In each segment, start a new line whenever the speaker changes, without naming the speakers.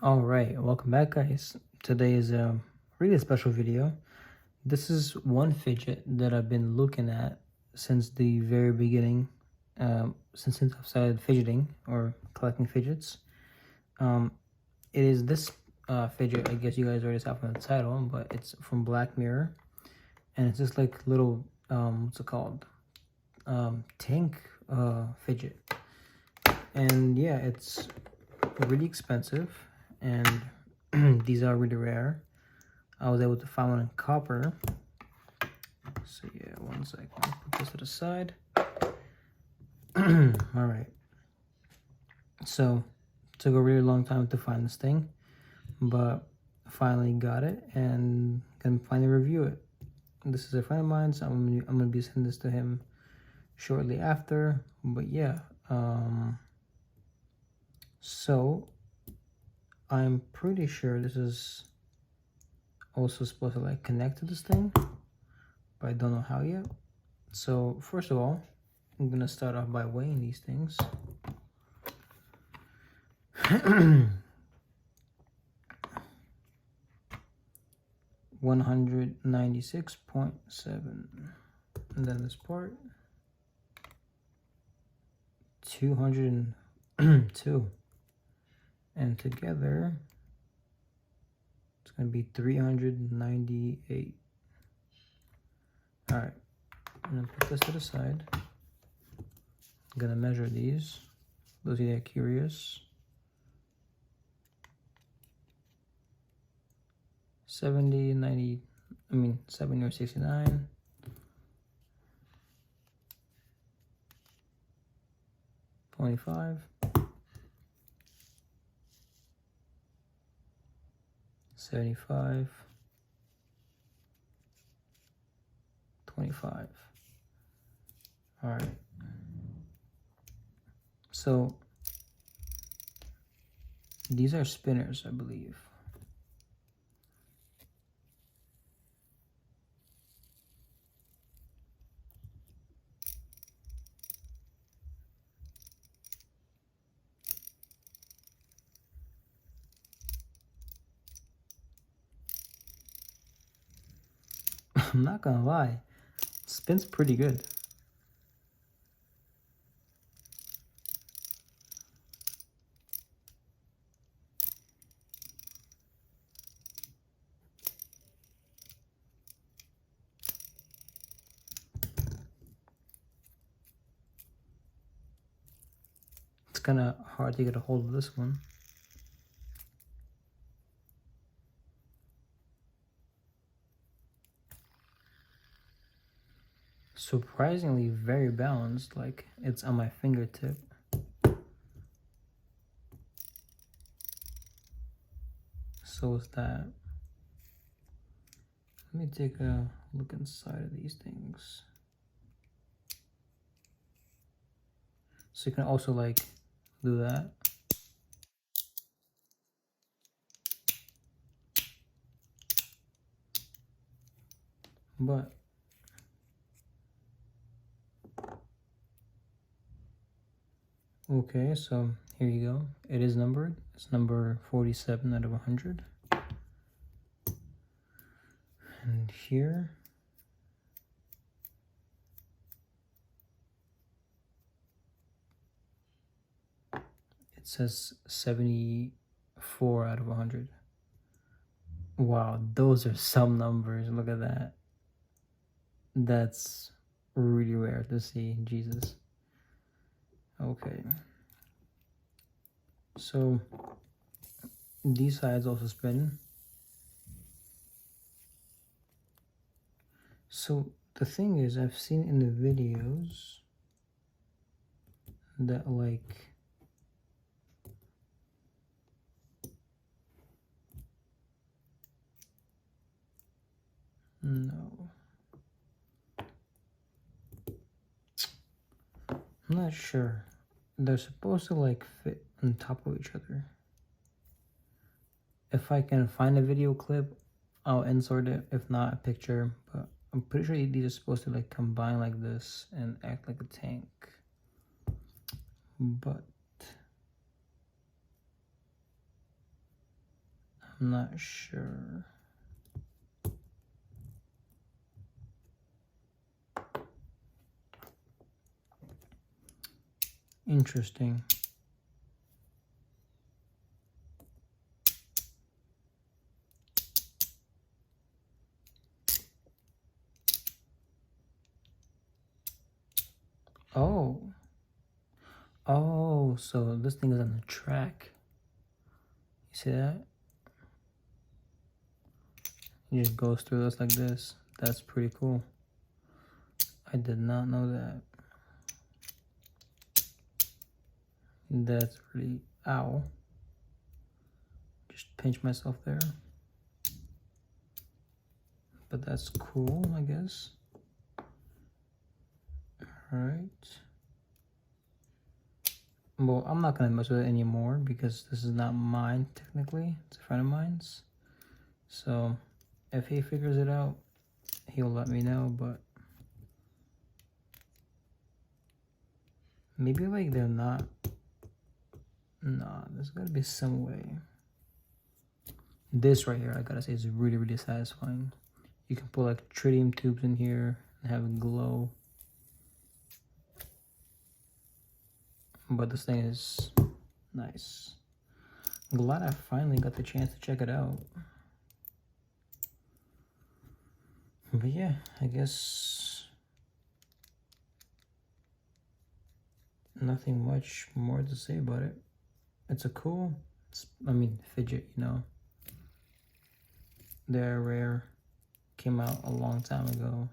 All right, welcome back, guys. Today is a really special video. This is one fidget that I've been looking at since the very beginning, since I've started fidgeting or collecting fidgets. It is this fidget. I guess you guys already saw from the title, but it's from Black Mirror, and it's just like little what's it called? Tank fidget, and yeah, it's really expensive. And these are really rare. I was able to find one in copper. So yeah, 1 second. Put this to the side. All right. So it took a really long time to find this thing, but I finally got it and can finally review it. This is a friend of mine, so I'm gonna be sending this to him shortly after. But yeah, so I'm pretty sure this is also supposed to like connect to this thing, but I don't know how yet. So first of all, I'm gonna start off by weighing these things. 196.7, and then this part 202, and together it's gonna be 398. All right, I'm gonna put this to the side. I'm gonna measure these, those of you that are curious. 70, 90, 70 or 69. 25. 75. 25. All right. So these are spinners, I believe. I'm not gonna lie, it spins pretty good. It's kind of hard to get a hold of this one. Surprisingly very balanced, like it's on my fingertip. So is that. Let me take a look inside of these things. So you can also like do that. But okay, so here you go. It is numbered. It's number 47 out of 100. And here it says 74 out of 100. Wow, those are some numbers. Look at that. That's really rare to see. Jesus. Okay. So these sides also spin. So the thing is, I've seen in the videos that like no, I'm not sure. They're supposed to like fit on top of each other. If I can find a video clip, I'll insert it. If not, a picture. But I'm pretty sure these are supposed to like combine like this and act like a tank. But I'm not sure. Interesting. Oh. Oh, so this thing is on the track. You see that? It just goes through us like this. That's pretty cool. I did not know that. That's really, ow. Just pinch myself there. But that's cool, I guess. Alright. Well, I'm not gonna mess with it anymore because this is not mine technically. It's a friend of mine's. So if he figures it out, he'll let me know, but maybe like they're not. Nah, there's gotta be some way. This right here, I gotta say, is really, really satisfying. You can put like tritium tubes in here and have it glow. But this thing is nice. I'm glad I finally got the chance to check it out. But yeah, I guess nothing much more to say about it. It's a cool, fidget, you know. They're rare. Came out a long time ago.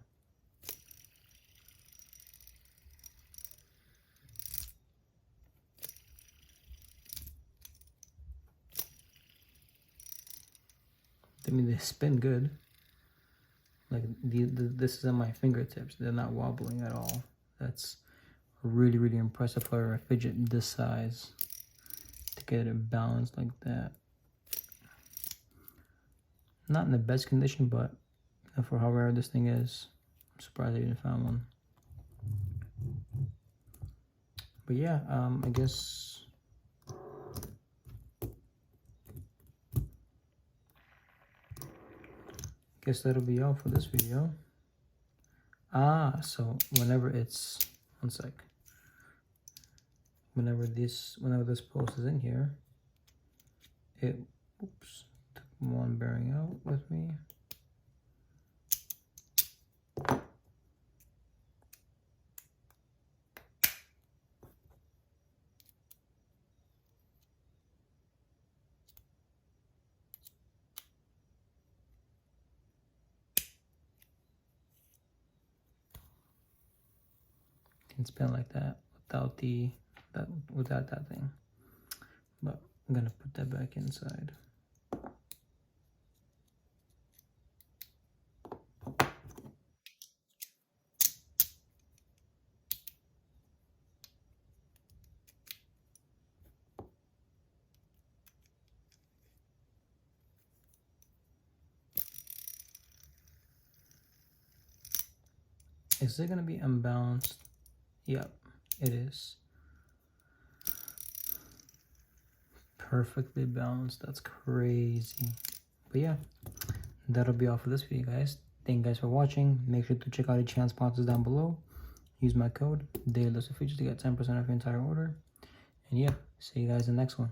I mean, they spin good. Like this is on my fingertips. They're not wobbling at all. That's really, really impressive for a fidget this size to get it balanced like that. Not in the best condition, but for how rare this thing is, I'm surprised I even found one. But yeah, I guess that'll be all for this video. So whenever it's, one sec. Whenever this post is in here, it, oops, took one bearing out with me. Can spin like that without that thing, but I'm gonna put that back inside. Is it gonna be unbalanced? Yep, it is. Perfectly balanced. That's crazy. But yeah, that'll be all for this video, guys. Thank you guys for watching. Make sure to check out the channel sponsors down below. Use my code DailyDoseOfFidgets to get 10% off your entire order. And yeah, see you guys in the next one.